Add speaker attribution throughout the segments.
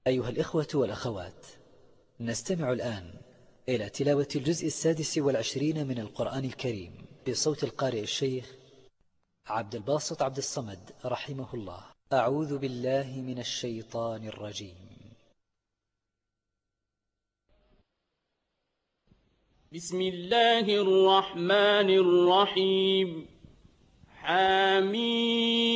Speaker 1: أيها الإخوة والأخوات، نستمع الآن إلى تلاوة الجزء 26 من القرآن الكريم بصوت القارئ الشيخ عبد الباسط عبد الصمد رحمه الله. أعوذ بالله من الشيطان الرجيم.
Speaker 2: بسم الله الرحمن الرحيم. حميم.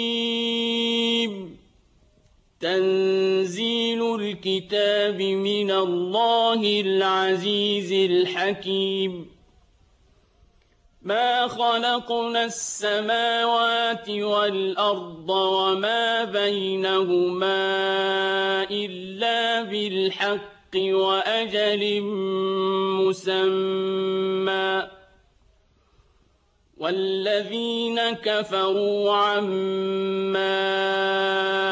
Speaker 2: تنزيل الكتاب من الله العزيز الحكيم. ما خلقنا السماوات والأرض وما بينهما إلا بالحق وأجل مسمى، والذين كفروا عما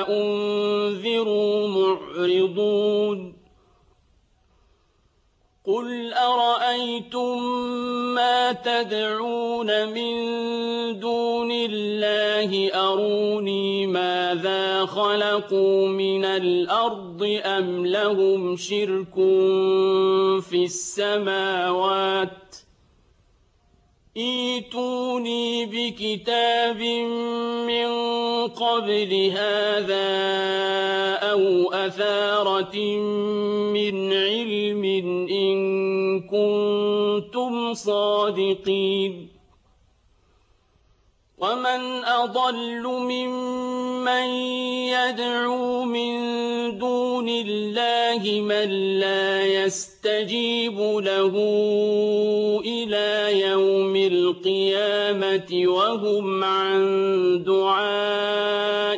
Speaker 2: أنذروا معرضون. قل أرأيتم ما تدعون من دون الله أروني ماذا خلقوا من الأرض أم لهم شرك في السماوات؟ ائتوني بكتاب من قبل هذا أو أثارة من علم إن كنتم صادقين. ومن أضل ممن يدعو من دون الله من لا يستجيب له إلى يوم القيامة وهم عن دعائهم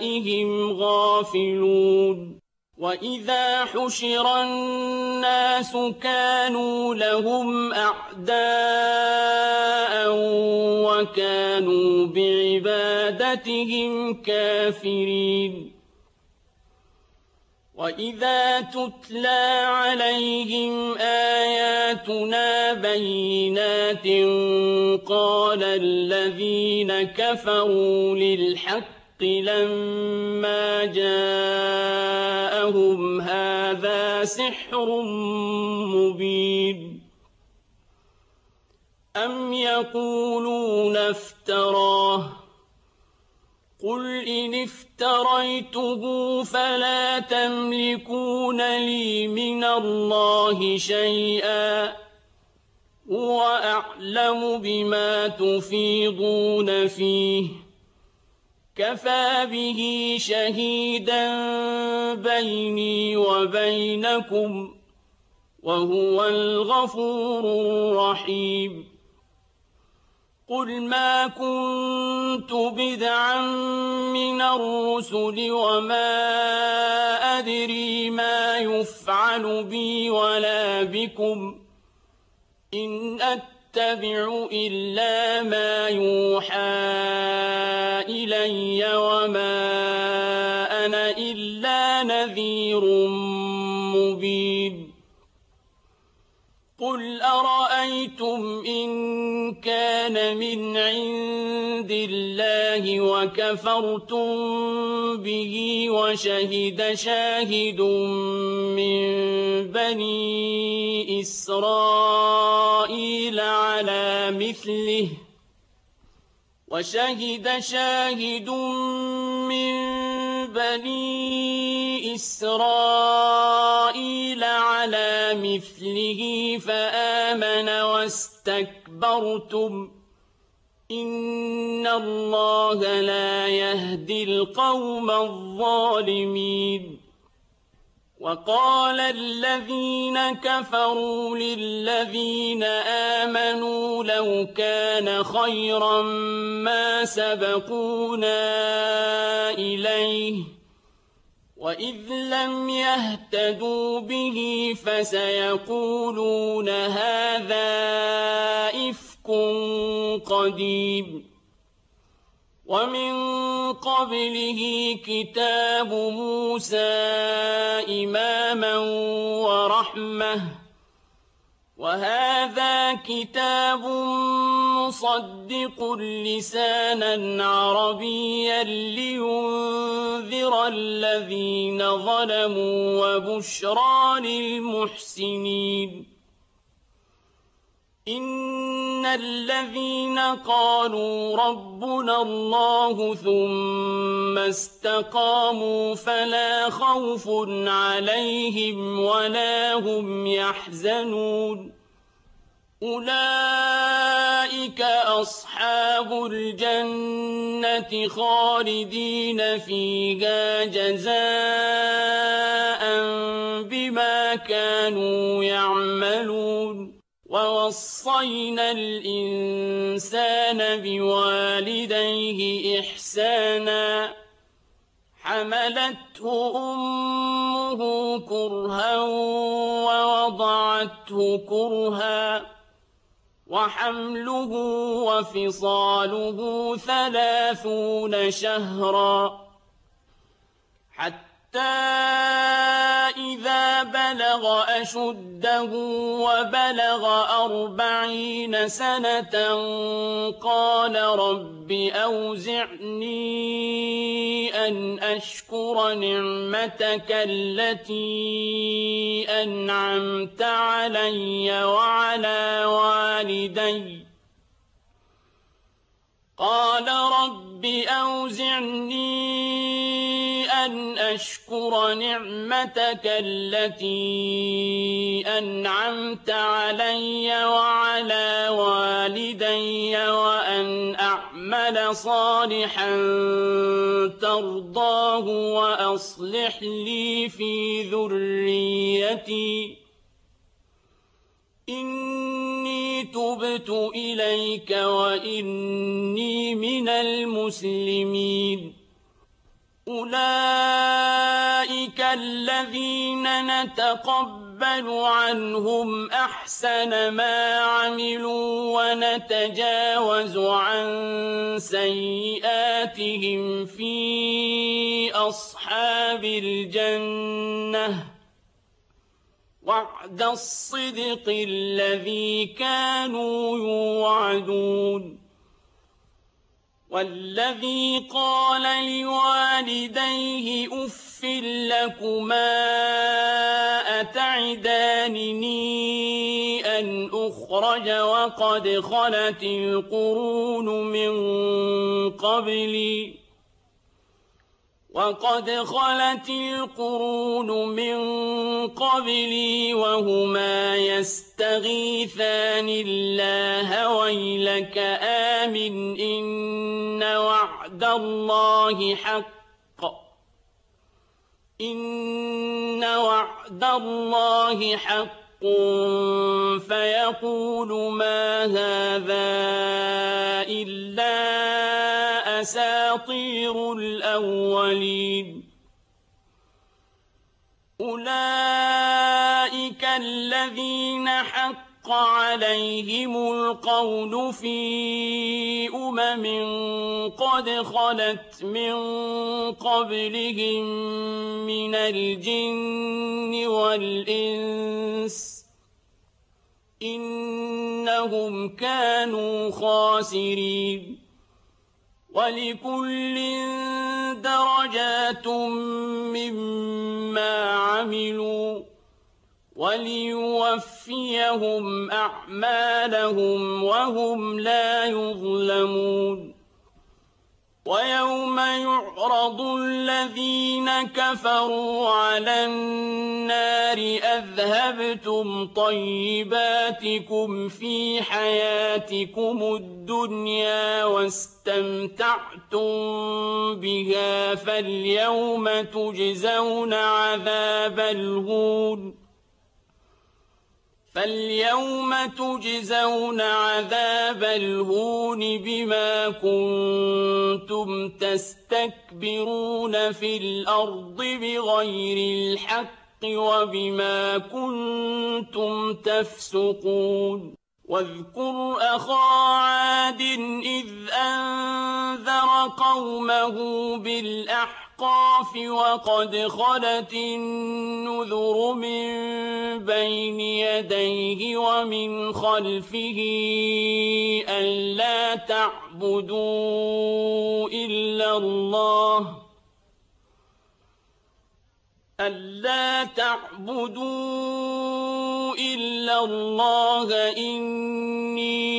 Speaker 2: غافلون. وإذا حشر الناس كانوا لهم أعداء وكانوا بعبادتهم كافرين. وإذا تتلى عليهم آياتنا بينات قال الذين كفروا للحق لما جاءهم هذا سحر مبين. أم يقولون افتراه؟ قل إن افتريته فلا تملكون لي من الله شيئا، هو أعلم بما تفيضون فيه، كفى به شهيدا بيني وبينكم وهو الغفور الرحيم. قل ما كنت بدعا من الرسل وما أدري ما يفعل بي ولا بكم، إن أتبع إلا ما يوحى إلي وما أنا إلا نذير مبين. قل أرأيتم إن كان من عند الله وكفرتم به وشهد شاهد من بني إسرائيل على مثله فآمن واستكبرتم إن الله لا يهدي القوم الظالمين. وقال الذين كفروا للذين آمنوا لو كان خيرا ما سبقونا إليه، وإذ لم يهتدوا به فسيقولون هذا إفك قديم. ومن قبله كتاب موسى إماما ورحمة وهذا كتاب مصدق لسانا عربيا لينذر الذين ظلموا وبشرى للمحسنين إن الذين قالوا ربنا الله ثم استقاموا فلا خوف عليهم ولا هم يحزنون أولئك أصحاب الجنة خالدين فيها جزاء بما كانوا يعملون ووصينا الإنسان بوالديه إحسانا حملته أمه كرها ووضعته كرها وحمله وفصاله 30 شهرا حتى إذا بلغ أشده وبلغ 40 سنة قال رب أوزعني أن أشكر نعمتك التي أنعمت علي وعلى والدي قال رب أوزعني أن أشكر نعمتك التي أنعمت علي وعلى والدي وأن أعمل صالحا ترضاه وأصلح لي في ذريتي إني تبت إليك وإني من المسلمين أولئك الذين نتقبل عنهم أحسن ما عملوا ونتجاوز عن سيئاتهم في أصحاب الجنة وعد الصدق الذي كانوا يوعدون والذي قال لوالديه أف لكما أتعدانني أن أخرج وقد خلت القرون من قبلي وهما يستغيثان الله ويلك آمن إن وعد الله حق فيقول ما هذا إلا أساطير الأولين أولئك الذين حق عليهم القول في قد خلت من قبلهم من الجن والإنس إنهم كانوا خاسرين ولكل درجات مما عملوا وليوفيهم أعمالهم وهم لا يظلمون ويوم يعرض الذين كفروا على النار أذهبتم طيباتكم في حياتكم الدنيا واستمتعتم بها فاليوم تجزون عذاب الهون بما كنتم تستكبرون في الأرض بغير الحق وبما كنتم تفسقون واذكر أخا عاد إذ أنذر قومه بالأحقاف الأحقاف وقد خلت النذر من بين يديه ومن خلفه ألا تعبدوا إلا الله إني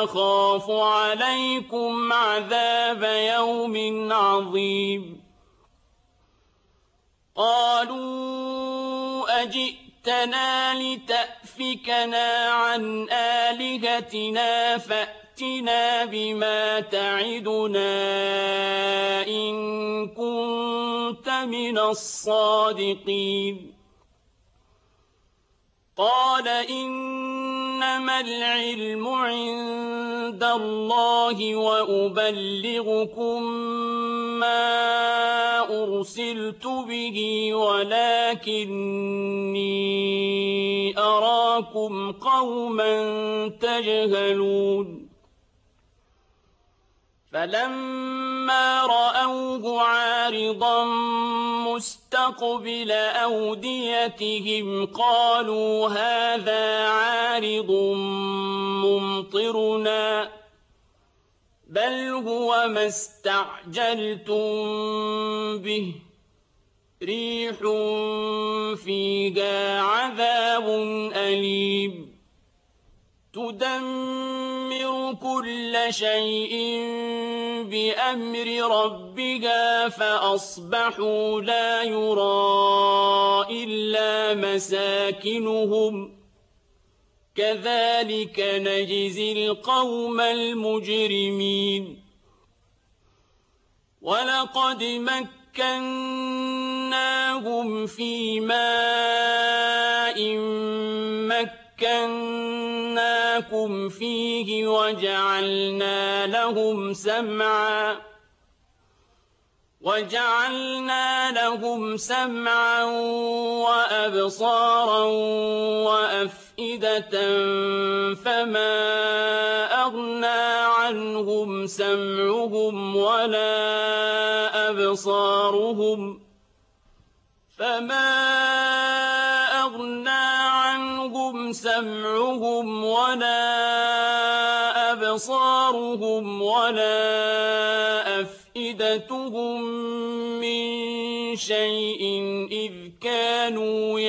Speaker 2: أخاف عليكم عذاب يوم عظيم قالوا أجئتنا لتأفكنا عن آلهتنا فأتنا بما تعدنا إن كنت من الصادقين قال إنما العلم عند الله وأبلغكم ما أرسلت به ولكني أراكم قوما تجهلون فلما رأوه عارضا مستقبل أوديتهم قالوا هذا عارض ممطرنا بل هو ما استعجلتم به ريح فيها عذاب أليم تدمر كل شيء بأمر ربها فأصبحوا لا يرى إلا مساكنهم كذلك نجزي القوم المجرمين ولقد مكناهم في ماء مكناكم فيه وجعلنا لهم سمعا وأبصارا وأفئدة فما أغنى عنهم سمعهم ولا أبصارهم ولا أفئدتهم من شيء إذ كانوا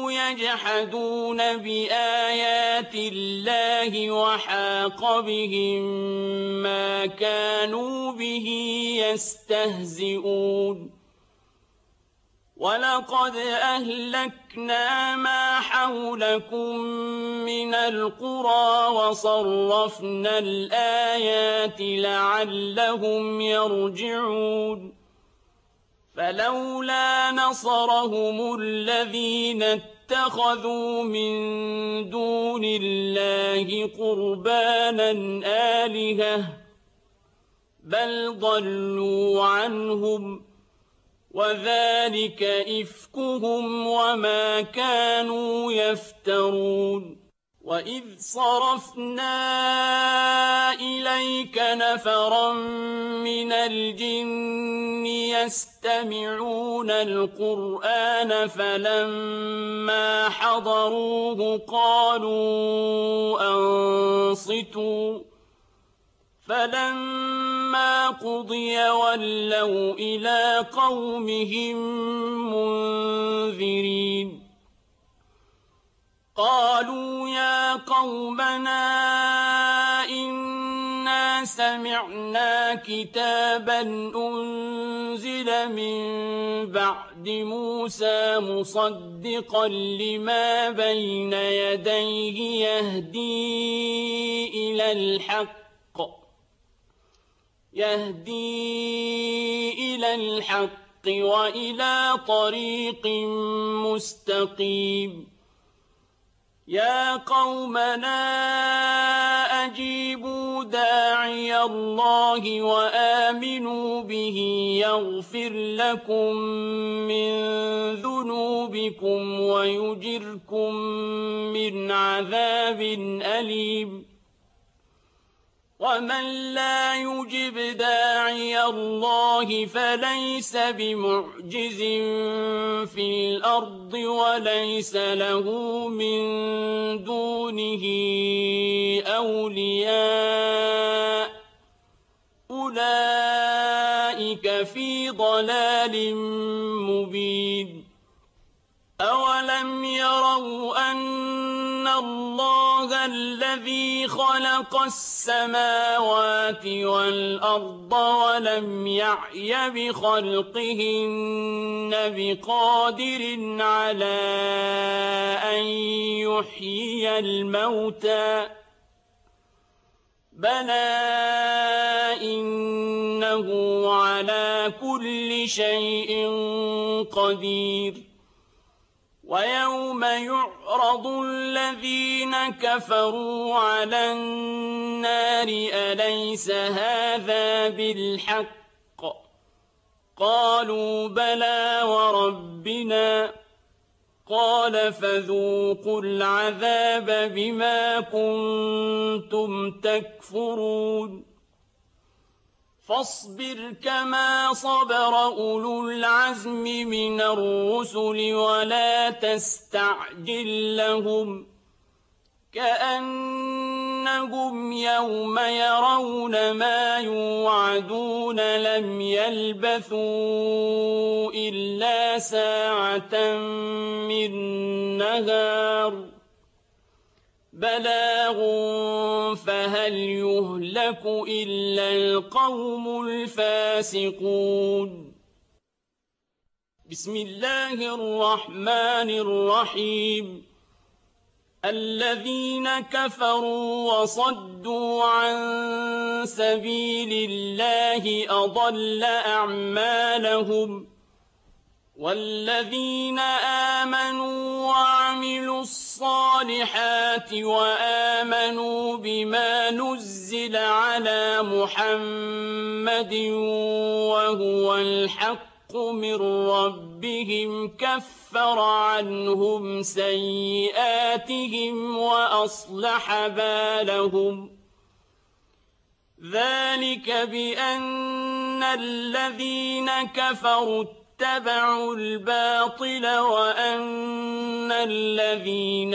Speaker 2: يجحدون بآيات الله وحاق بهم ما كانوا به يستهزئون ولقد أهلكنا ما حولكم من القرى وصرفنا الآيات لعلهم يرجعون فلولا نصرهم الذين اتخذوا من دون الله قربانا آلهة بل ضلوا عنهم وذلك إفكهم وما كانوا يفترون وإذ صرفنا إليك نفرا من الجن يستمعون القرآن فلما حضروه قالوا أنصتوا فلما قضي ولوا إلى قومهم منذرين قالوا يا قومنا إنا سمعنا كتابا أنزل من بعد موسى مصدقا لما بين يديه يهدي إلى الحق وإلى طريق مستقيم يا قومنا أجيبوا داعي الله وآمنوا به يغفر لكم من ذنوبكم ويجركم من عذاب أليم ومن لا يجب داعي الله فليس بمعجز في الأرض وليس له من دونه أولياء أولئك في ضلال مبين أولم يروا أن الله الذي خلق السماوات والأرض ولم يعي بخلقهن بقادر على أن يحيي الموتى بلى إنه على كل شيء قدير ويوم يعرض الذين كفروا على النار أليس هذا بالحق قالوا بلى وربنا قال فذوقوا العذاب بما كنتم تكفرون فاصبر كما صبر أولو العزم من الرسل ولا تستعجل لهم كأنهم يوم يرون ما يوعدون لم يلبثوا إلا ساعة من نهار بلاغ فهل يهلك إلا القوم الفاسقون بسم الله الرحمن الرحيم الذين كفروا وصدوا عن سبيل الله أضل أعمالهم والذين آمنوا وعملوا الصالحات وآمنوا بما نزل على محمد وهو الحق من ربهم كفر عنهم سيئاتهم وأصلح بالهم ذلك بأن الذين كفروا اتبعوا الباطل وأن الذين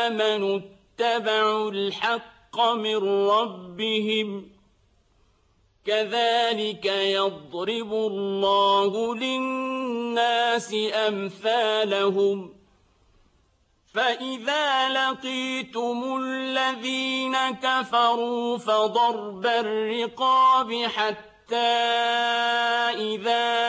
Speaker 2: آمنوا اتبعوا الحق من ربهم كذلك يضرب الله للناس أمثالهم فإذا لقيتم الذين كفروا فضرب الرقاب حتى إذا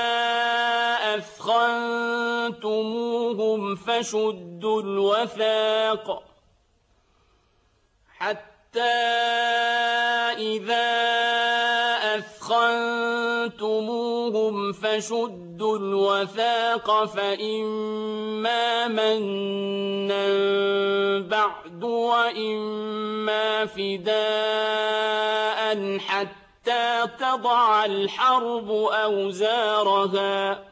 Speaker 2: أثخنتموهم فشدوا الوثاق فإما منا بعد وإما فداء حتى تضع الحرب أوزارها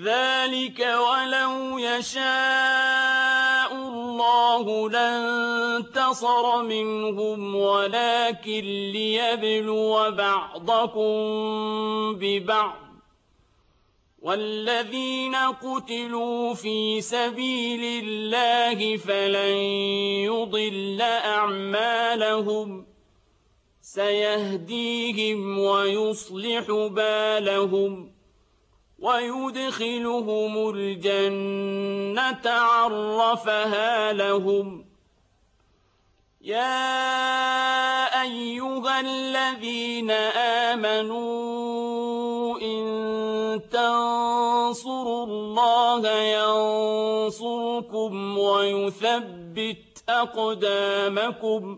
Speaker 2: ذلك ولو يشاء الله لانتصر منهم ولكن ليبلو بعضكم ببعض والذين قتلوا في سبيل الله فلن يضل أعمالهم سيهديهم ويصلح بالهم ويدخلهم الجنة عرفها لهم يا أيها الذين آمنوا إن تنصروا الله ينصركم ويثبت أقدامكم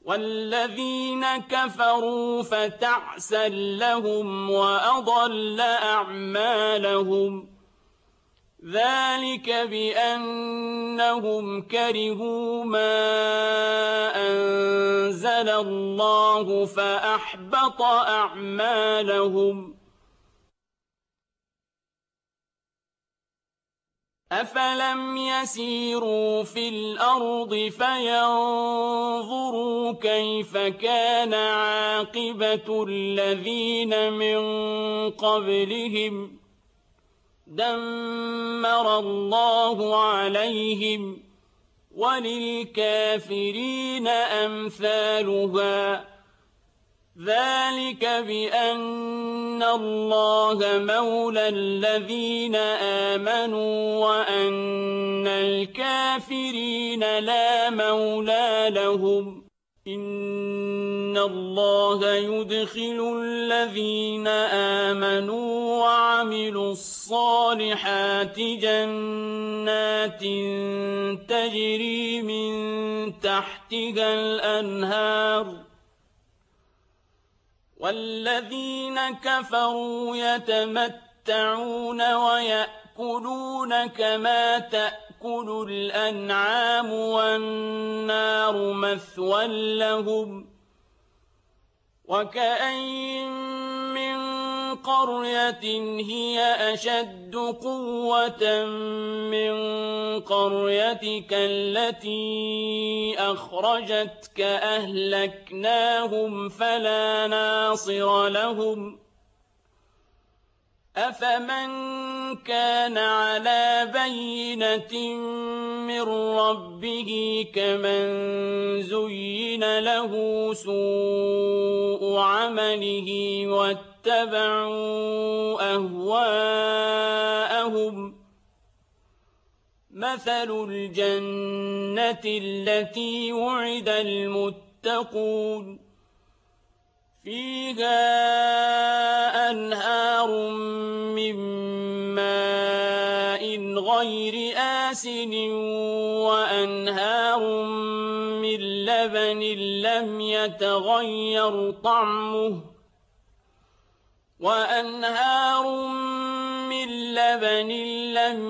Speaker 2: والذين كفروا فتعسا لهم وأضل أعمالهم ذلك بأنهم كرهوا ما أنزل الله فأحبط أعمالهم أفلم يسيروا في الأرض فينظروا كيف كان عاقبة الذين من قبلهم دمر الله عليهم وللكافرين أمثالها ذلك بأن الله مولى الذين آمنوا وأن الكافرين لا مولى لهم إن الله يدخل الذين آمنوا وعملوا الصالحات جنات تجري من تحتها الأنهار والذين كفروا يتمتعون ويأكلون كما تأكل الأنعام والنار مثوى لهم وكأين من قرية هي أشد قوة من قريتك التي أخرجتك أهلكناهم فلا ناصر لهم أفمن كان على بينة من ربه كمن زين له سوء عمله واتبعوا أهواءهم مثل الجنة التي وعد المتقون فيها أنهار من ماء غير آسن وأنهار من لبن لم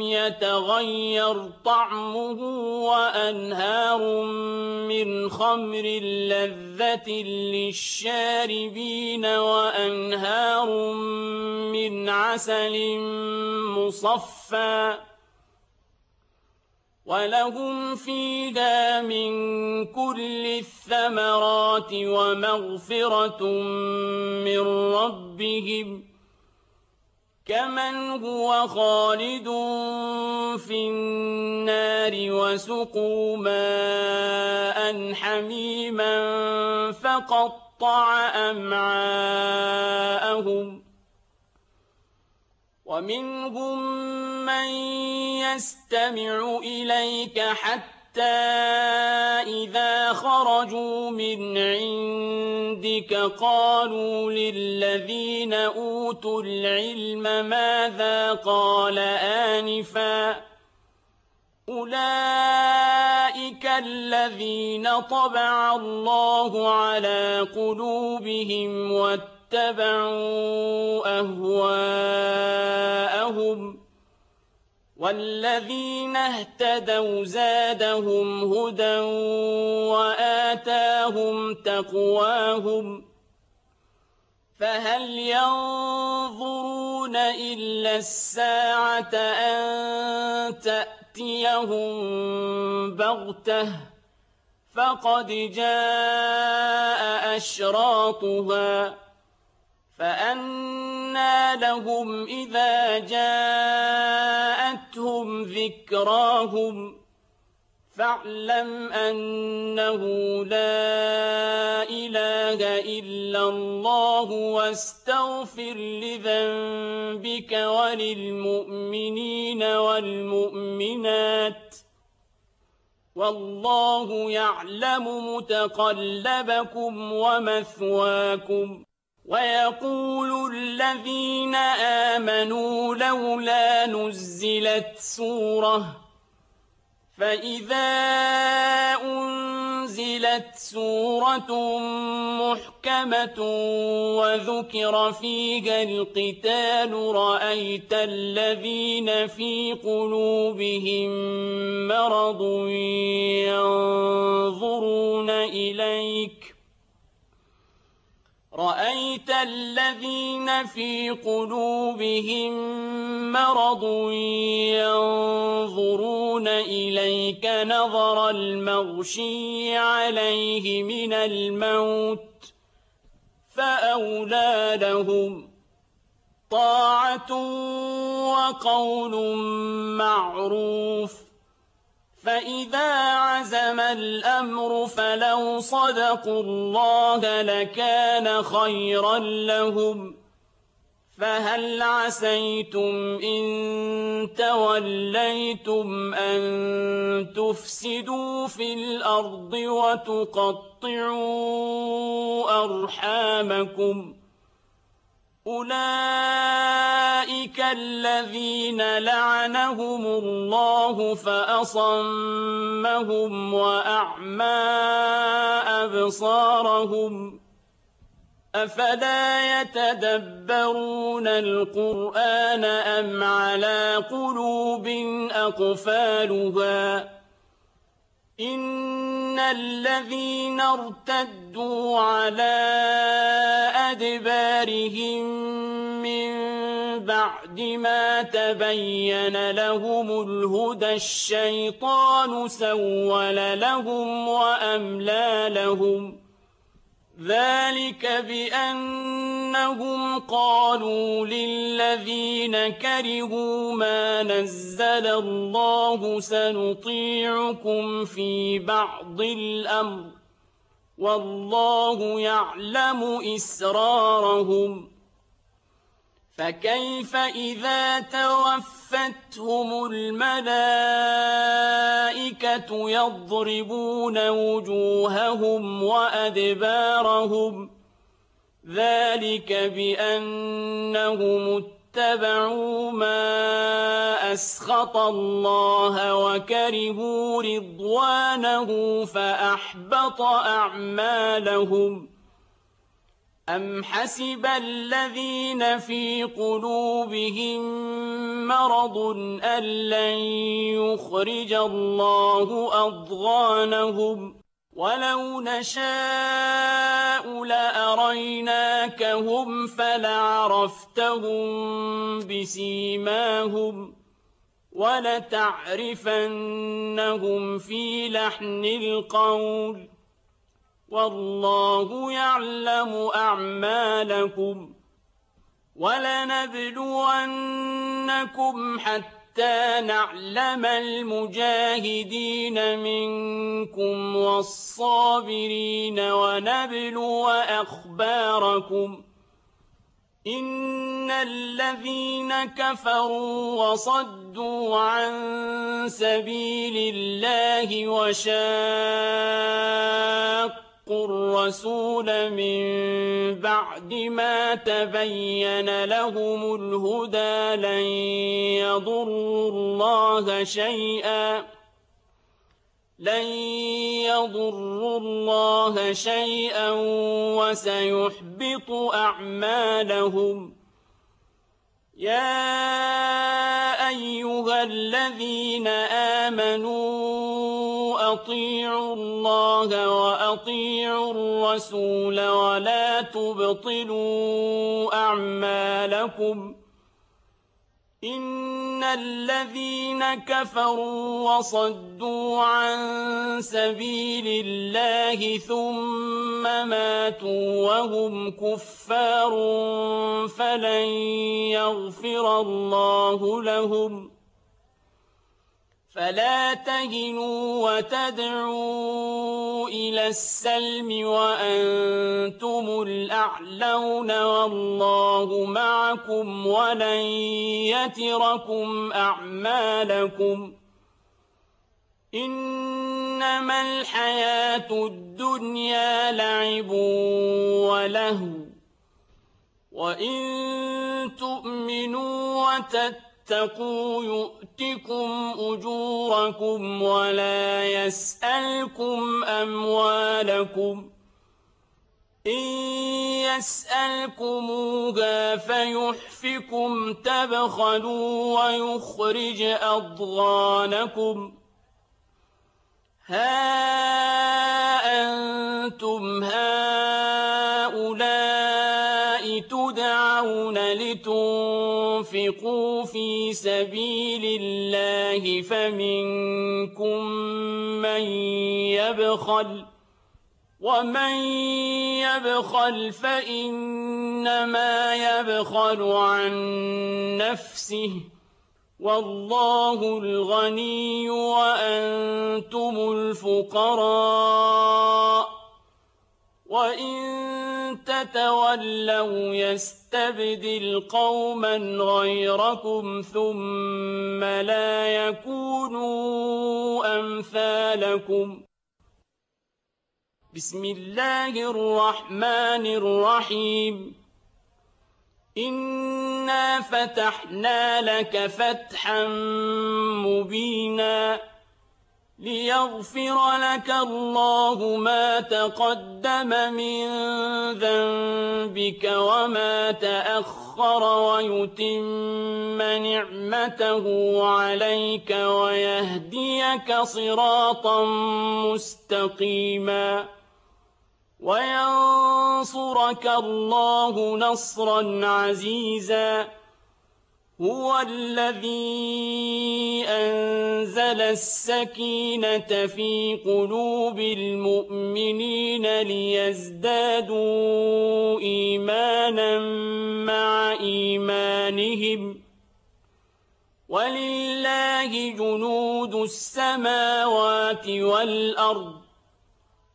Speaker 2: يتغير طعمه وأنهار من خمر لذة للشاربين وأنهار من عسل مصفى ولهم فيها من كل الثمرات ومغفرة من ربهم كمن هو خالد في النار وسقوا ماء حميما فقطع أمعاءهم ومنهم من يستمع إليك حتى إذا خرجوا من عندك قالوا للذين أوتوا العلم ماذا قال آنفا أولئك الذين طبع الله على قلوبهم واتبعوا أهواءهم والذين اهتدوا زادهم هدى وآتاهم تقواهم فهل ينظرون إلا الساعة أن تأتيهم بغتة فقد جاء أشراطها فأنى لهم إذا جاءتهم ذكراهم فاعلم أنه لا إله إلا الله واستغفر لذنبك وللمؤمنين والمؤمنات والله يعلم متقلبكم ومثواكم ويقول الذين آمنوا لولا نزلت سورة فإذا أنزلت سورة محكمة وذكر فيها القتال رأيت الذين في قلوبهم مرض ينظرون إليك نظر المغشي عليه من الموت فأولى لهم طاعة وقول معروف فإذا عزم الأمر فلو صدقوا الله لكان خيرا لهم فهل عسيتم إن توليتم أن تفسدوا في الأرض وتقطعوا أرحامكم أولئك الذين لعنهم الله فأصمهم وأعمى أبصارهم أفلا يتدبرون القرآن أم على قلوب أقفالها إن الذين ارتدوا على أدبارهم من بعد ما تبين لهم الهدى الشيطان سول لهم وأملى لهم ذلك بأنهم قالوا للذين كرهوا ما نزل الله سنطيعكم في بعض الأمر والله يعلم إسرارهم فكيف إذا توفتهم الملائكة يضربون وجوههم وأدبارهم ذلك بأنهم اتبعوا ما أسخط الله وكرهوا رضوانه فأحبط أعمالهم أم حسب الذين في قلوبهم مرض أن لن يخرج الله أضغانهم ولو نشاء لأريناكهم فلعرفتهم بسيماهم ولتعرفنهم في لحن القول والله يعلم أعمالكم ولنبلونكم حتى نعلم المجاهدين منكم والصابرين ونبلو أخباركم إن الذين كفروا وصدوا عن سبيل الله وشاقوا الرسول من بعد ما تبين لهم الهدى لن يضروا الله شيئا وسيحبط أعمالهم يا أيها الذين آمنوا أطيعوا الله وأطيعوا الرسول ولا تبطلوا أعمالكم إن الذين كفروا وصدوا عن سبيل الله ثم ماتوا وهم كفار فلن يغفر الله لهم فلا تهنوا وتدعوا إلى السلم وأنتم الأعلون والله معكم ولن يتركم أعمالكم إنما الحياة الدنيا لعب ولهو وإن تؤمنوا تتقوا يؤتكم أجوركم ولا يسألكم أموالكم إن يسألكموها فيحفكم تبخلوا ويخرج أضغانكم ها أنتم هؤلاء تدعون لتنفقوا في سبيل الله فمنكم من يبخل ومن يبخل فإنما يبخل عن نفسه والله الغني وأنتم الفقراء وإن تتولوا يستبدل قوما غيركم ثم لا يكونوا أمثالكم بسم الله الرحمن الرحيم إنا فتحنا لك فتحا مبينا ليغفر لك الله ما تقدم من ذنبك وما تأخر ويتم نعمته عليك ويهديك صراطا مستقيما وينصرك الله نصرا عزيزا هو الذي أنزل السكينة في قلوب المؤمنين ليزدادوا إيمانا مع إيمانهم ولله جنود السماوات والأرض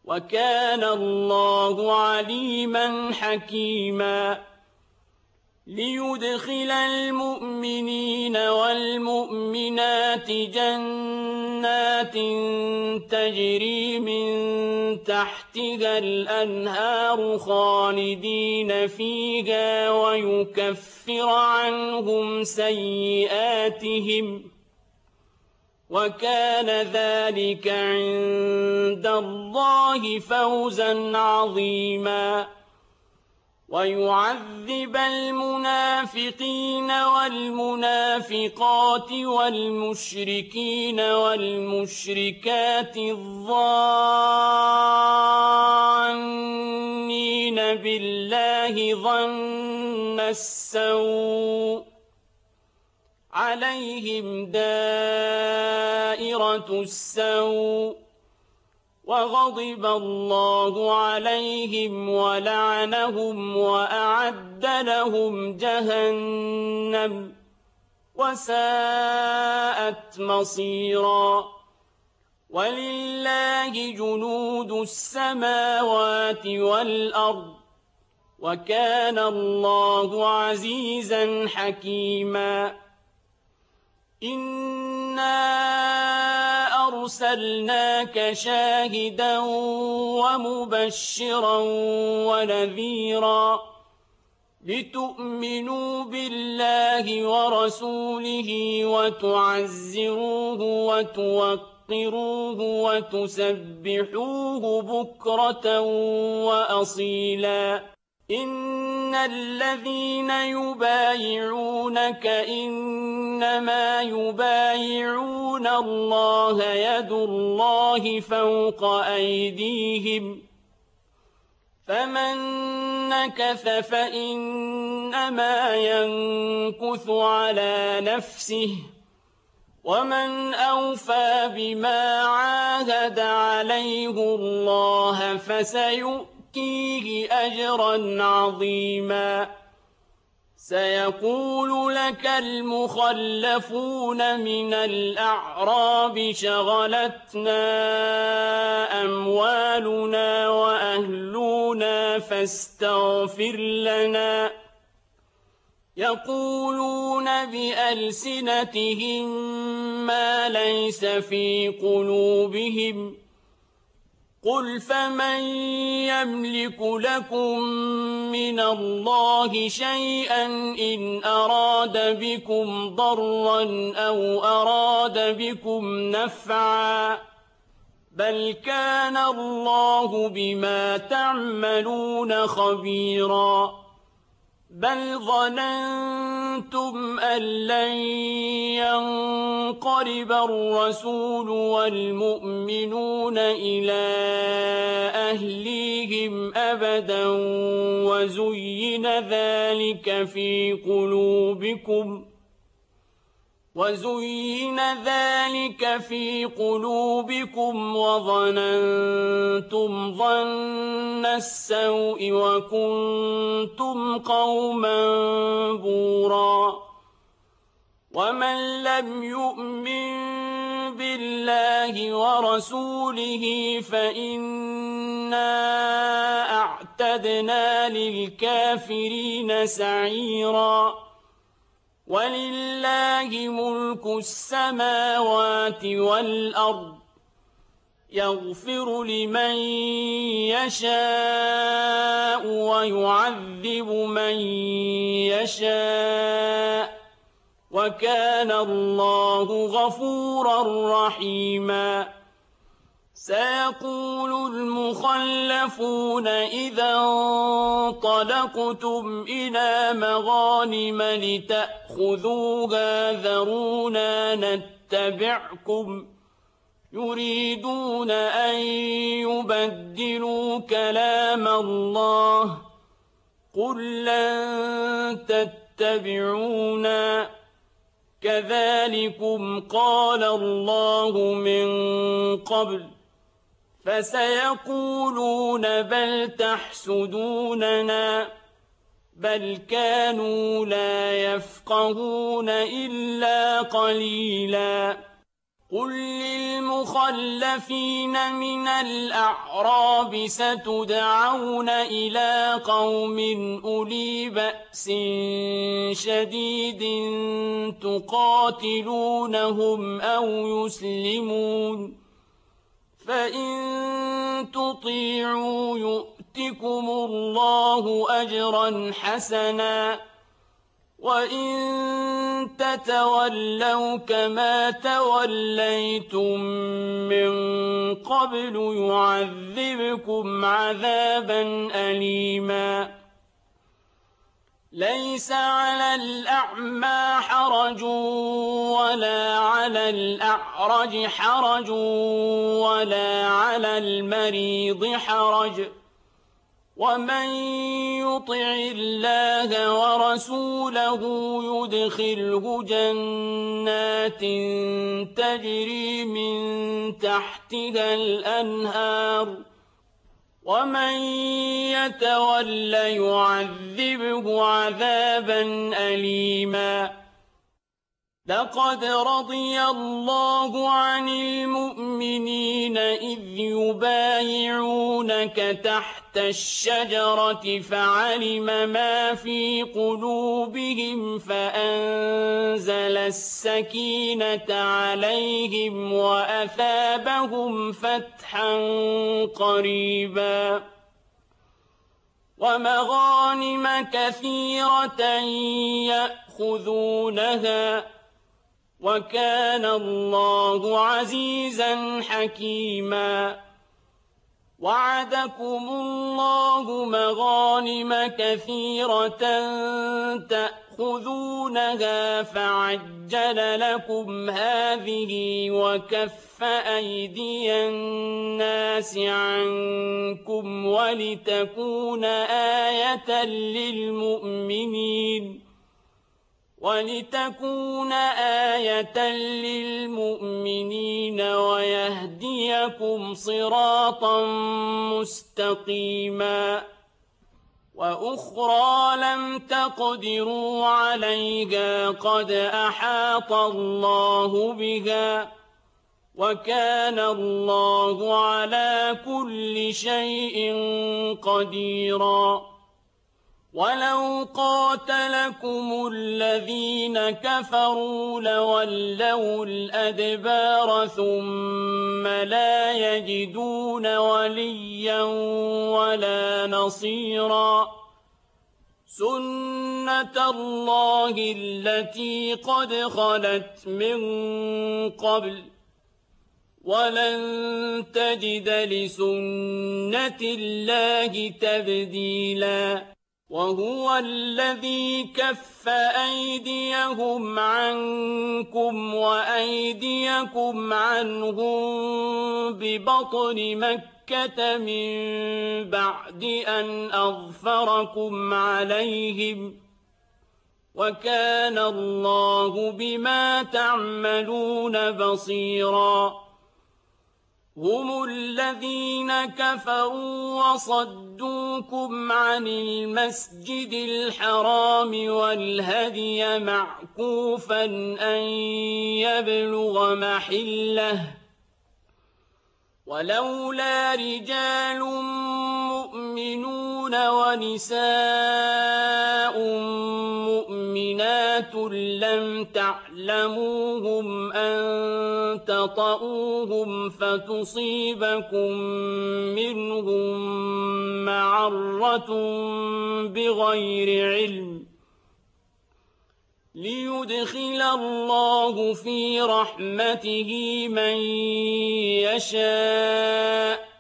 Speaker 2: وكان الله عليما حكيما ليدخل المؤمنين والمؤمنات جنات تجري من تحتها الأنهار خالدين فيها ويكفر عنهم سيئاتهم وكان ذلك عند الله فوزا عظيما ويعذب المنافقين والمنافقات والمشركين والمشركات الظانين بالله ظن السوء عليهم دائرة السوء وغضب الله عليهم ولعنهم وأعد لهم جهنم وساءت مصيرا ولله جنود السماوات والأرض وكان الله عزيزا حكيما إنا أرسلناك شاهدا ومبشرا ونذيرا لتؤمنوا بالله ورسوله وتعزروه وتوقروه وتسبحوه بكرة وأصيلا إن الذين يبايعونك إنما يبايعون الله يد الله فوق أيديهم فمن نكث فإنما ينكث على نفسه ومن أوفى بما عاهد عليه الله فسيؤتيه أجرا عظيما سيقول لك المخلفون من الأعراب شغلتنا أموالنا وأهلنا فاستغفر لنا يقولون بألسنتهم ما ليس في قلوبهم قل فمن يملك لكم من الله شيئا إن أراد بكم ضرا أو أراد بكم نفعا بل كان الله بما تعملون خبيرا بل ظننتم أن لن ينقلب الرسول والمؤمنون إلى أهليهم أبدا وزين ذلك في قلوبكم وظننتم ظن السوء وكنتم قوما بورا ومن لم يؤمن بالله ورسوله فإنا أعتدنا للكافرين سعيرا ولله ملك السماوات والأرض يغفر لمن يشاء ويعذب من يشاء وكان الله غفورا رحيما سيقول المخلفون إذا انطلقتم إلى مغانم لتأخذوها ذرونا نتبعكم يريدون أن يبدلوا كلام الله قل لن تتبعونا كذلكم قال الله من قبل فسيقولون بل تحسدوننا بل كانوا لا يفقهون إلا قليلا قل للمخلفين من الأعراب ستدعون إلى قوم أولي بأس شديد تقاتلونهم أو يسلمون فإن تطيعوا يؤتكم الله أجرا حسنا وإن تتولوا كما توليتم من قبل يعذبكم عذابا أليما ليس على الأعمى حرج ولا على الأعرج حرج ولا على المريض حرج ومن يطع الله ورسوله يدخله جنات تجري من تحتها الأنهار ومن يتول يعذبه عذابا أليما لقد رضي الله عن المؤمنين إذ يبايعونك تحت الشجرة فعلم ما في قلوبهم فأنزل السكينة عليهم وأثابهم فتحا قريبا ومغانم كثيرة يأخذونها وكان الله عزيزا حكيما وعدكم الله مغانم كثيرة تأخذونها فعجل لكم هذه وكف أيدي الناس عنكم ولتكون آية للمؤمنين ويهديكم صراطا مستقيما وأخرى لم تقدروا عليها قد أحاط الله بها وكان الله على كل شيء قديرا ولو قاتلكم الذين كفروا لولوا الأدبار ثم لا يجدون وليا ولا نصيرا سنة الله التي قد خلت من قبل ولن تجد لسنة الله تبديلا وهو الذي كف أيديهم عنكم وأيديكم عنهم ببطن مكة من بعد أن أظفركم عليهم وكان الله بما تعملون بصيرا هم الذين كفروا وصدوكم عن المسجد الحرام والهدي معكوفا أن يبلغ محله ولولا رجال مؤمنون ونساء مؤمنات لم تعلموهم أن تطؤوهم فتصيبكم منهم معرة بغير علم ليدخل الله في رحمته من يشاء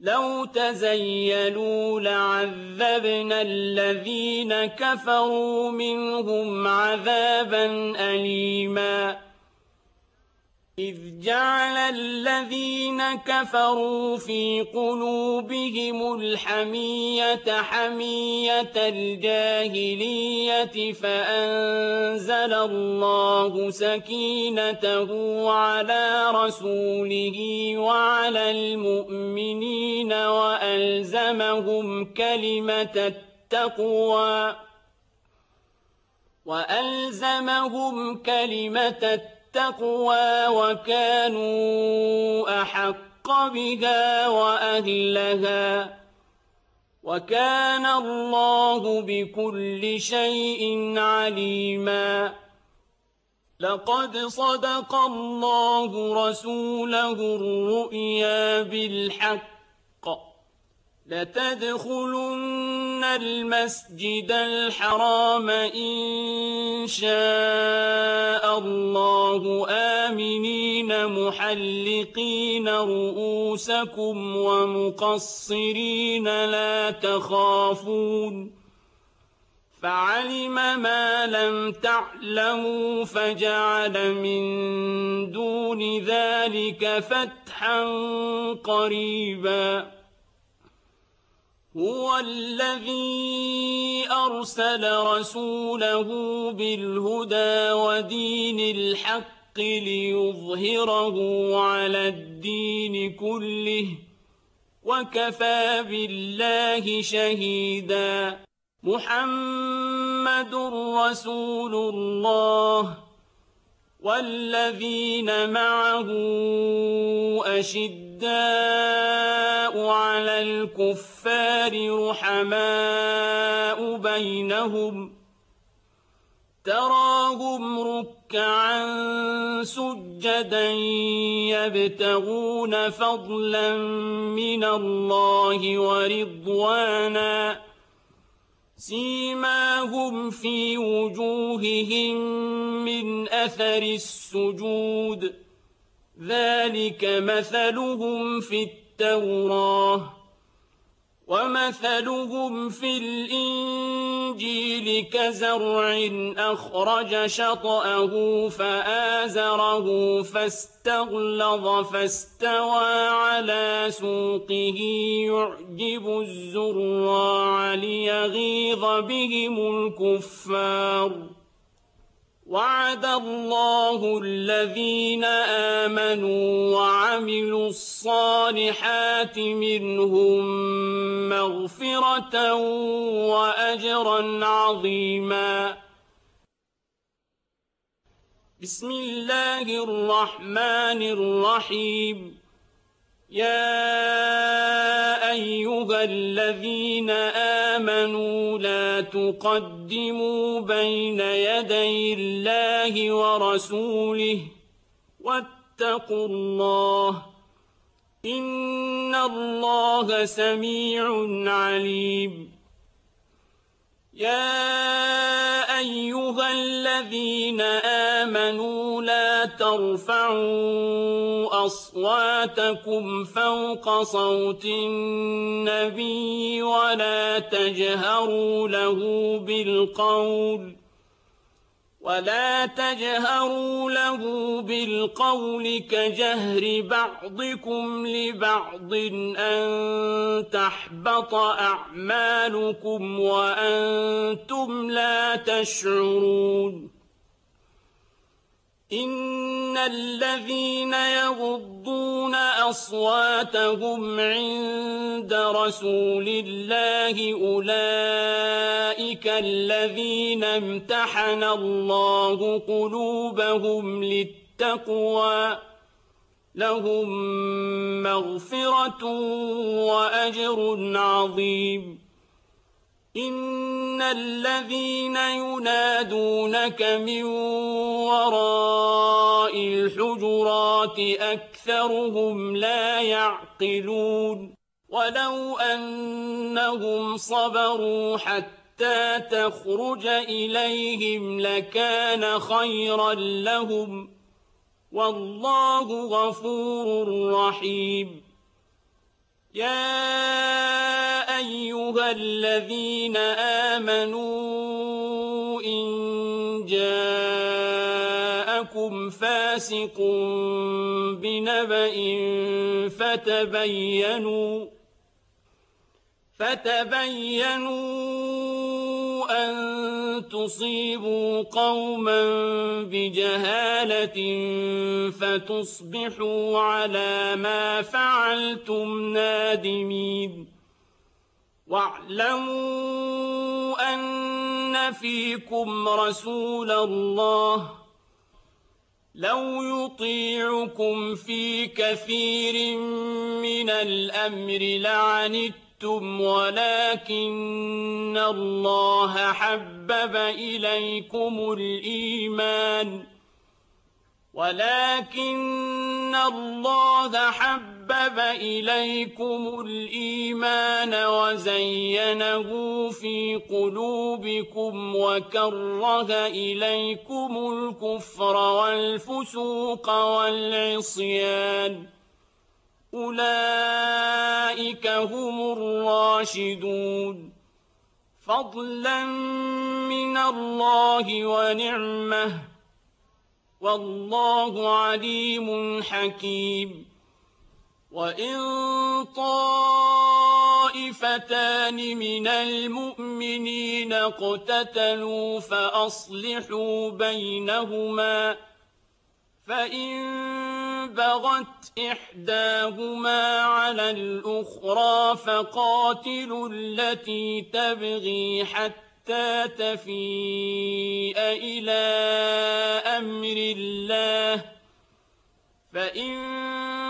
Speaker 2: لو تزيلوا لعذبنا الذين كفروا منهم عذابا أليما إذ جعل الذين كفروا في قلوبهم الحمية حمية الجاهلية فأنزل الله سكينته على رسوله وعلى المؤمنين وألزمهم كلمة التقوى وكانوا أحق بها وأهلها وكان الله بكل شيء عليما لقد صدق الله رسوله الرؤيا بالحق لتدخلن المسجد الحرام إن شاء الله آمنين محلقين رؤوسكم ومقصرين لا تخافون فعلم ما لم تعلموا فجعل من دون ذلك فتحا قريبا هو الذي أرسل رسوله بالهدى ودين الحق ليظهره على الدين كله وكفى بالله شهيدا محمد رسول الله والذين معه أشداء على الكفار رحماء بينهم تراهم ركعا سجدا يبتغون فضلا من الله ورضوانا سيماهم في وجوههم من أثر السجود ذلك مثلهم في التوراة ومثلهم في الإنجيل كزرع أخرج شطأه فآزره فاستغلظ فاستوى على سوقه يعجب الزراع ليغيظ بهم الكفار وعد الله الذين آمنوا وعملوا الصالحات منهم مغفرة وأجرا عظيما بسم الله الرحمن الرحيم يا أيها الذين آمنوا لا تقدموا بين يدي الله ورسوله واتقوا الله إن الله سميع عليم يا أيها الذين آمنوا لا ترفعوا أصواتكم فوق صوت النبي ولا تجهروا له بالقول كجهر بعضكم لبعض أن تحبط أعمالكم وأنتم لا تشعرون إن الذين يغضون أصواتهم عند رسول الله أولئك الذين امتحن الله قلوبهم للتقوى لهم مغفرة وأجر عظيم إن الذين ينادونك من وراء الحجرات أكثرهم لا يعقلون ولو أنهم صبروا حتى تخرج إليهم لكان خيرا لهم والله غفور رحيم يا أيها الذين آمنوا إن جاءكم فاسق بنبأ فتبينوا أن تصيبوا قوما بجهالة فتصبحوا على ما فعلتم نادمين واعلموا أن فيكم رسول الله لو يطيعكم في كثير من الأمر لعنتم ولكن الله حبب إليكم الإيمان وزينه في قلوبكم وكره إليكم الكفر والفسوق والعصيان أولئك هم الراشدون فضلا من الله ونعمه والله عليم حكيم وإن طائفتان من المؤمنين اقتتلوا فأصلحوا بينهما فإن بغت إحداهما على الأخرى فقاتلوا التي تبغي حتى تفيء إلى أمر الله فإن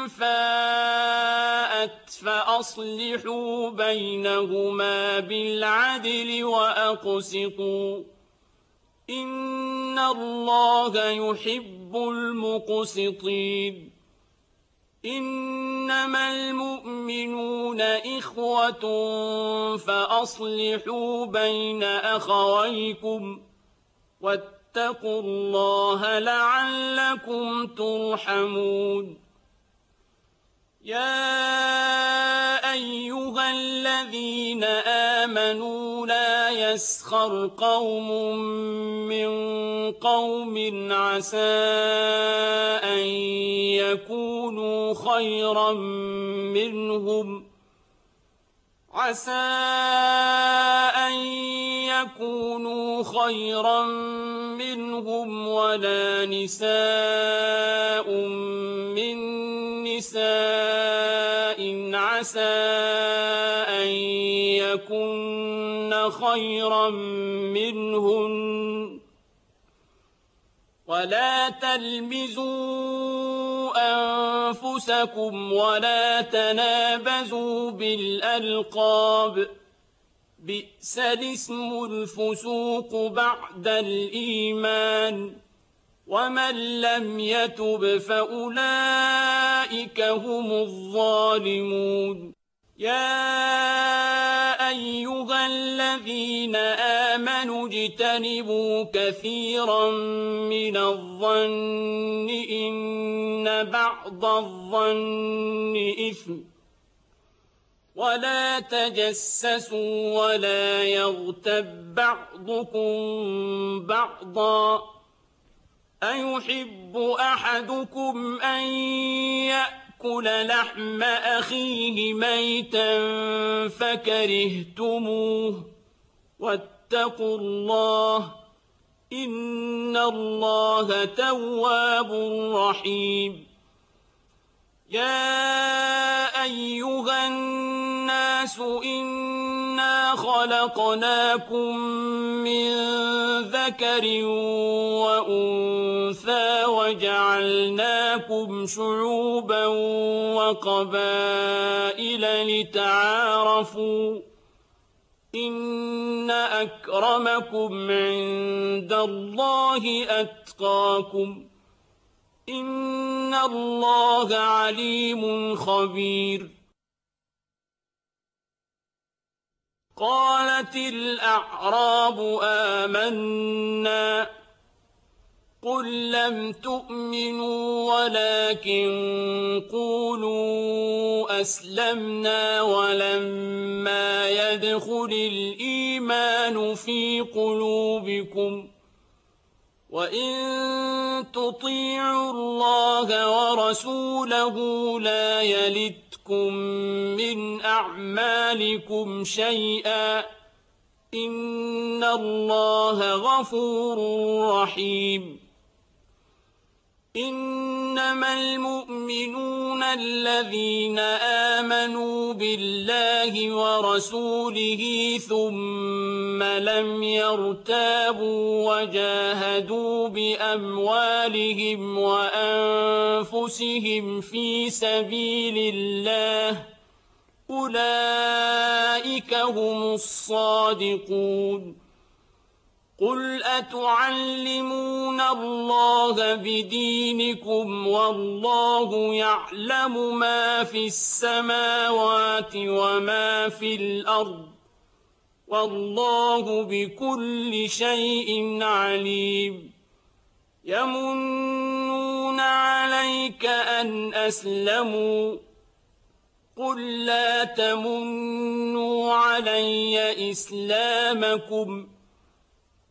Speaker 2: فاءت فأصلحوا بينهما بالعدل وأقسطوا إن الله يحب المقسطين إنما المؤمنون إخوة فأصلحوا بين أخويكم واتقوا الله لعلكم ترحمون يا أيها الذين آمنوا لا يسخر قوم من قوم عسى أن يكونوا خيرا منهم ولا نساء من نساء عسى أن يكن خيرا منهن ولا تلمزوا أنفسكم ولا تنابزوا بالألقاب بئس الاسم الفسوق بعد الإيمان ومن لم يتب فأولئك هم الظالمون يا أيها الذين آمنوا اجتنبوا كثيرا من الظن إن بعض الظن إثم ولا تجسسوا ولا يغتب بعضكم بعضا أيحب أحدكم أن يأكل لحم أخيه ميتا فكرهتموه واتقوا الله إن الله تواب رحيم يا أيها الناس إنا خلقناكم من ذكر وأنثى وجعلناكم شعوبا وقبائل لتعارفوا إن أكرمكم عند الله أتقاكم إن الله عليم خبير قالت الأعراب آمنا قل لم تؤمنوا ولكن قولوا أسلمنا ولما يدخل الإيمان في قلوبكم وإن تطيعوا الله ورسوله لا يلتكم من أعمالكم شيئا إن الله غفور رحيم إنما المؤمنون الذين آمنوا بالله ورسوله ثم لم يرتابوا وجاهدوا بأموالهم وأنفسهم في سبيل الله أولئك هم الصادقون قل أتعلمون الله بدينكم والله يعلم ما في السماوات وما في الأرض والله بكل شيء عليم يمنون عليك أن أسلموا قل لا تمنوا علي إسلامكم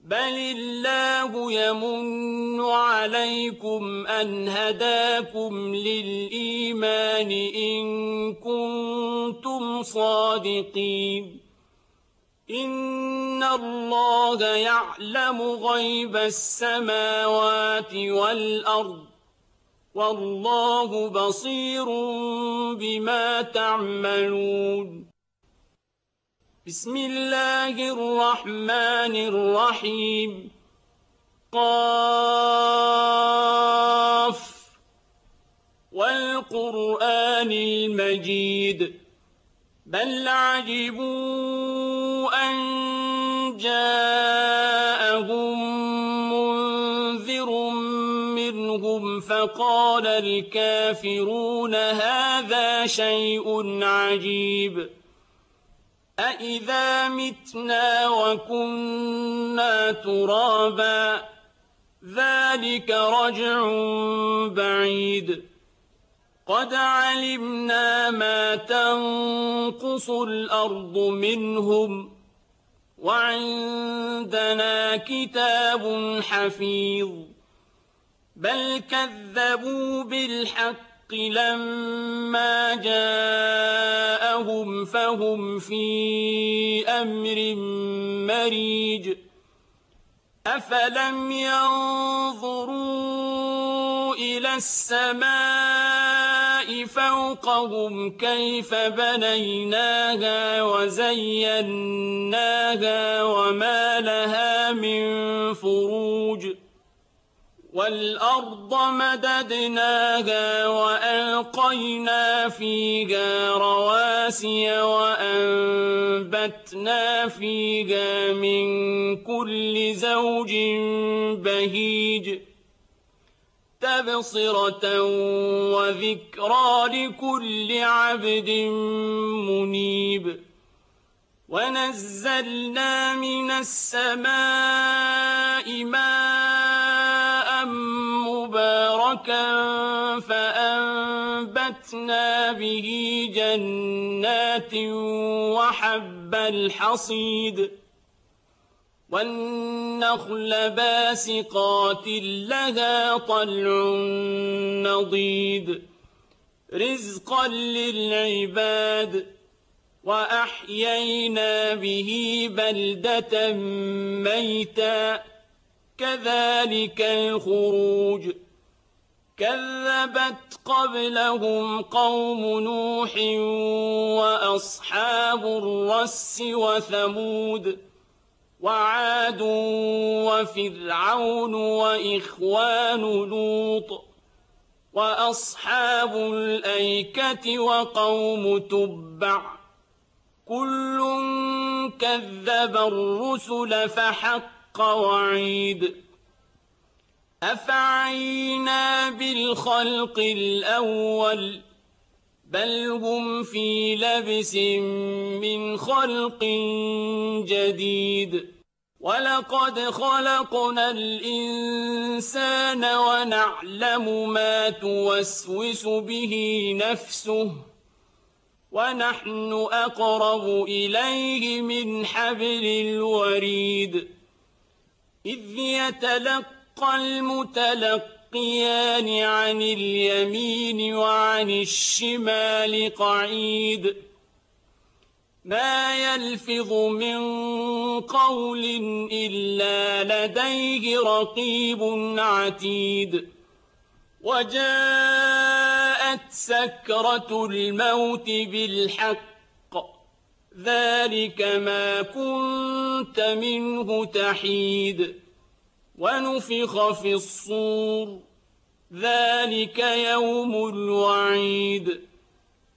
Speaker 2: بل الله يمن عليكم أن هداكم للإيمان إن كنتم صادقين إن الله يعلم غيب السماوات والأرض والله بصير بما تعملون بسم الله الرحمن الرحيم قاف والقرآن المجيد بل عجبوا أن جاءهم منذر منهم فقال الكافرون هذا شيء عجيب أإذا متنا وكنا ترابا ذلك رجع بعيد قد علمنا ما تنقص الأرض منهم وعندنا كتاب حفيظ بل كذبوا بالحق لما جاءهم فهم في أمر مريج أفلم ينظروا إلى السماء فوقهم كيف بنيناها وزيناها وما لها من فروج وَالْأَرْضَ مَدَدْنَاهَا وَأَلْقَيْنَا فِيهَا رَوَاسِيَ وَأَنبَتْنَا فِيهَا مِن كُلِّ زَوْجٍ بَهِيجٍ تَبْصِرَةً وَذِكْرَىٰ لِكُلِّ عَبْدٍ مُّنِيبٍ وَنَزَّلْنَا مِنَ السَّمَاءِ مَاءً مُّبَارَكًا فَأَنبَتْنَا بِهِ جَنَّاتٍ وَحَبَّ الْحَصِيدِ وَالنَّخْلَ بَاسِقَاتٍ لَّهَا طَلْعٌ نَّضِيدٌ رِّزْقًا لِّلْعِبَادِ وَأَحْيَيْنَا بِهِ بَلْدَةً مَّيْتًا كَذَٰلِكَ الْخُرُوجُ كَذَّبَتْ قَبْلَهُمْ قَوْمُ نُوحٍ وَأَصْحَابُ الرَّسِّ وَثَمُودُ وَعَادٌ وَفِرْعَوْنُ وَإِخْوَانُ لُوطٍ وَأَصْحَابُ الْأَيْكَةِ وَقَوْمُ تُبَّعٍ كُلٌّ كَذَّبَ الرُّسُلَ فَحَقَّ وَعِيدِ أَفَعَيِينَا بِالْخَلْقِ الْأَوَّلِ بَلْ هُمْ فِي لَبْسٍ مِّنْ خَلْقٍ جَدِيدٍ وَلَقَدْ خَلَقْنَا الْإِنسَانَ وَنَعْلَمُ مَا تُوَسْوِسُ بِهِ نَفْسُهُ وَنَحْنُ أَقْرَبُ إِلَيْهِ مِنْ حَبْلِ الْوَرِيدِ إِذْ يَتَلَقَّى الْمُتَلَقِّيَانِ عَنِ الْيَمِينِ وَعَنِ الشِّمَالِ قَعِيدٌ مَا يَلْفِظُ مِن قَوْلٍ إِلَّا لَدَيْهِ رَقِيبٌ عَتِيدٌ وَجَاءَتْ سَكْرَةُ الْمَوْتِ بِالْحَقِّ ذَٰلِكَ مَا كُنتَ مِنْهُ تَحِيدُ وَنُفِخَ فِي الصُّورِ ذَٰلِكَ يَوْمُ الْوَعِيدِ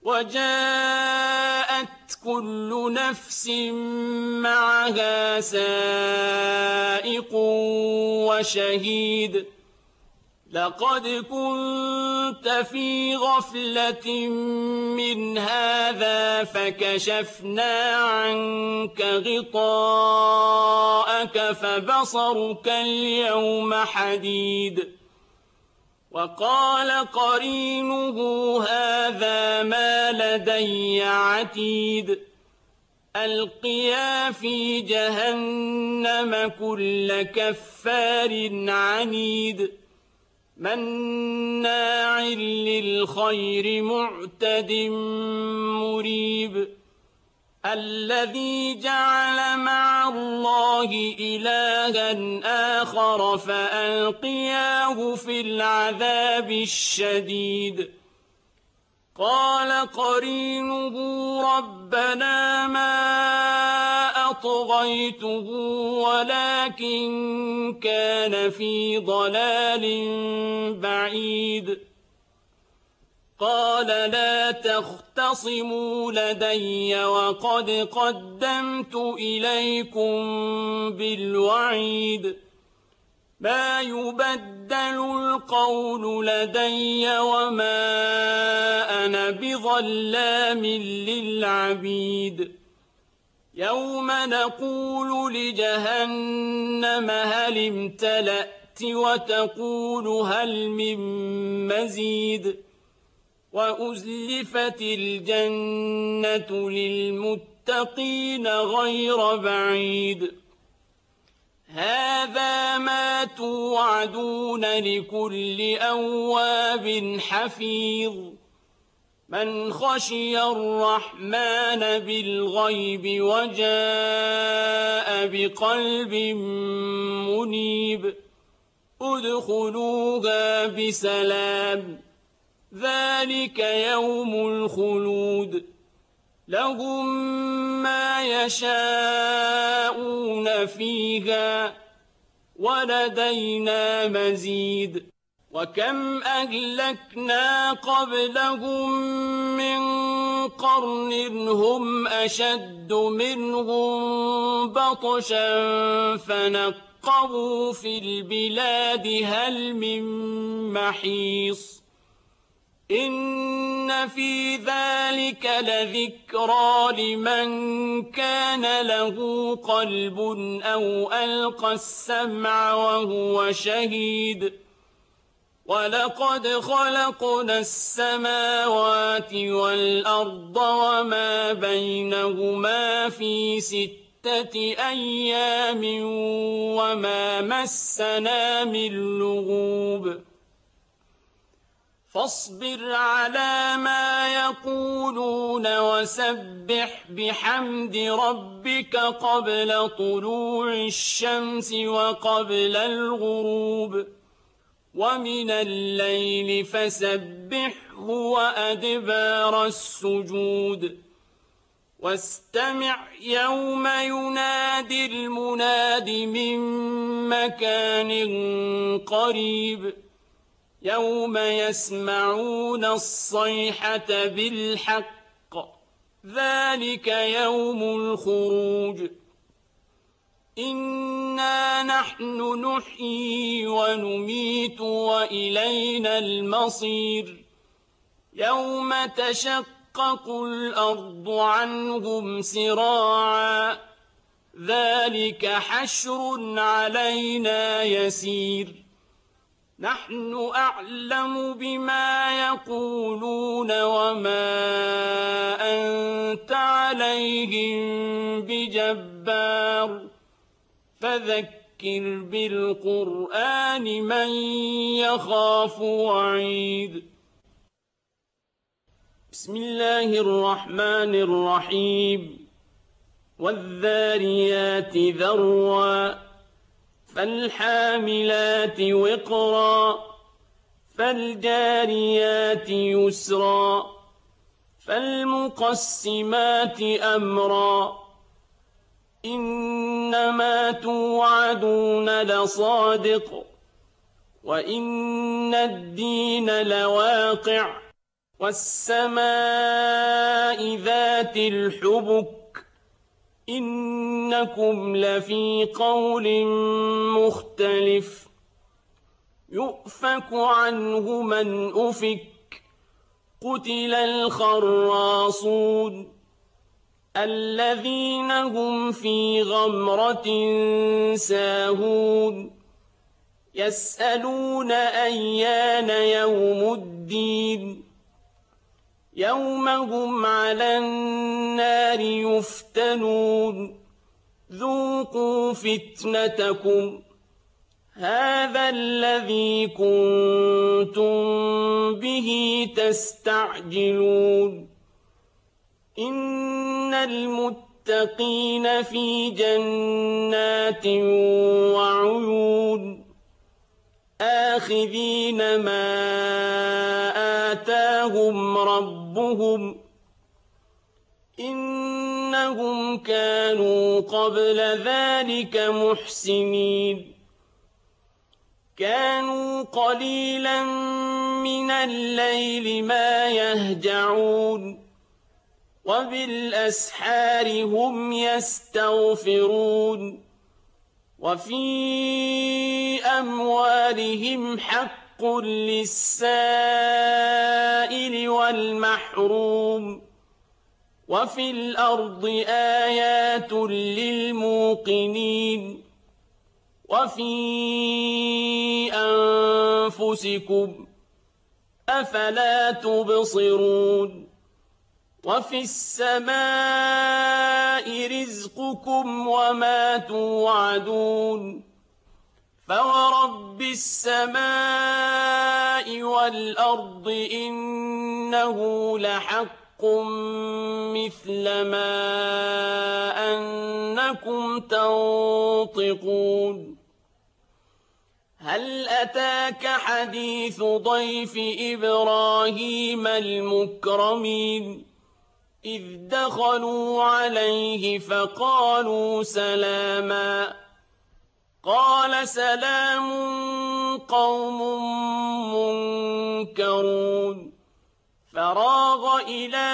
Speaker 2: وَجَاءَتْ كُلُّ نَفْسٍ مَّعَهَا سَائِقٌ وَشَهِيدٌ لَقَدْ كُنتَ فِي غَفْلَةٍ مِّنْ هَٰذَا فَكَشَفْنَا عَنكَ غِطَاءَكَ فَبَصَرُكَ الْيَوْمَ حَدِيدٌ وَقَالَ قَرِينُهُ هَٰذَا مَا لَدَيَّ عَتِيدٌ أَلْقِيَا فِي جَهَنَّمَ كُلَّ كَفَّارٍ عَنِيدٍ مَّنَّاعٍ لِّلْخَيْرِ مُعْتَدٍ مُّرِيبٍ الَّذِي جَعَلَ مَعَ اللَّهِ إِلَٰهًا آخَرَ فَأَلْقِيَاهُ فِي الْعَذَابِ الشَّدِيدِ قَالَ قَرِينُهُ رَبَّنَا مَا أَطْغَيْتُهُ وَلَٰكِن كَانَ فِي ضَلَالٍ بَعِيدٍ قَالَ لَا تَخْتَصِمُوا لَدَيَّ وَقَدْ قَدَّمْتُ إِلَيْكُم بِالْوَعِيدِ مَا يُبَدَّلُ الْقَوْلُ لَدَيَّ وَمَا أَنَا بِظَلَّامٍ لِّلْعَبِيدِ يَوْمَ نَقُولُ لِجَهَنَّمَ هَلِ امْتَلَأْتِ وَتَقُولُ هَلْ مِن مَّزِيدٍ وَأُزْلِفَتِ الْجَنَّةُ لِلْمُتَّقِينَ غَيْرَ بَعِيدٍ هَٰذَا مَا تُوعَدُونَ لِكُلِّ أَوَّابٍ حَفِيظٍ مَّنْ خَشِيَ الرَّحْمَٰنَ بِالْغَيْبِ وَجَاءَ بِقَلْبٍ مُّنِيبٍ ادْخُلُوهَا بِسَلَامٍ ذَٰلِكَ يَوْمُ الْخُلُودِ لَهُم مَّا يَشَاءُونَ فِيهَا ولدينا مزيد وكم أهلكنا قبلهم من قرن هم أشد منهم بطشا فنقبوا في البلاد هل من محيص إن في ذلك لذكرى لمن كان له قلب أو ألقى السمع وهو شهيد ولقد خلقنا السماوات والأرض وما بينهما في 6 أيام وما مسنا من لغوب فاصبر على ما يقولون وسبح بحمد ربك قبل طلوع الشمس وقبل الغروب ومن الليل فسبحه وأدبار السجود واستمع يوم ينادي المناد من مكان قريب يوم يسمعون الصيحة بالحق ذلك يوم الخروج إنا نحن نحيي ونميت وإلينا المصير يوم تشقق الأرض عنهم سراعا ذلك حشر علينا يسير نحن أعلم بما يقولون وما أنت عليهم بجبار فذكر بالقرآن من يخاف وعيد بسم الله الرحمن الرحيم والذاريات ذروا فالحاملات وقرا فالجاريات يسرا فالمقسمات أمرا إنما توعدون لصادق وإن الدين لواقع والسماء ذات الحبك إنكم لفي قول مختلف يؤفك عنه من أفك قتل الخراصون الذين هم في غمرة ساهون يسألون أيان يوم الدين يوم هم على النار يفتنون ذوقوا فتنتكم هذا الذي كنتم به تستعجلون إن المتقين في جنات وعيون آخذين ما آتاهم ربهم إنهم كانوا قبل ذلك محسنين كانوا قليلا من الليل ما يهجعون وبالأسحار هم يستغفرون وفي أموالهم حق للسائل والمحروم وفي الأرض آيات للموقنين وفي أنفسكم أفلا تبصرون وفي السماء رزقكم وما توعدون فورب السماء والأرض إنه لحق مثل ما أنكم تنطقون هل أتاك حديث ضيف إبراهيم المكرمين إذ دخلوا عليه فقالوا سلاما قال سلام قوم منكرون فراغ إلى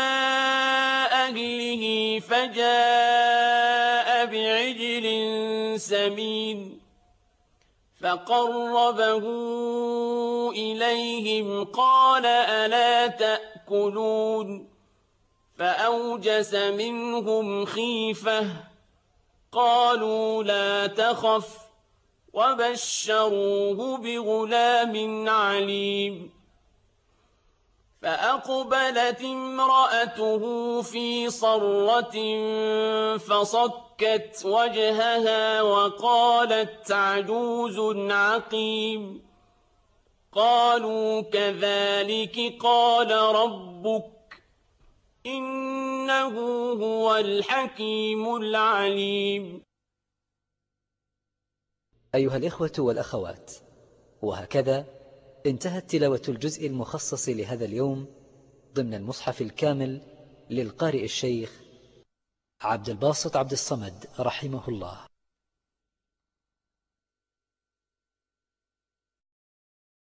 Speaker 2: أهله فجاء بعجل سمين فقربه إليهم قال ألا تأكلون فأوجس منهم خيفة قالوا لا تخف وبشروه بغلام عليم فأقبلت امرأته في صرة فصكت وجهها وقالت عجوز عقيم قالوا كذلك قال ربك إنه هو الحكيم العليم.
Speaker 1: أيها الإخوة والأخوات، وهكذا انتهت تلاوة الجزء المخصص لهذا اليوم ضمن المصحف الكامل للقارئ الشيخ عبد الباسط عبد الصمد رحمه الله.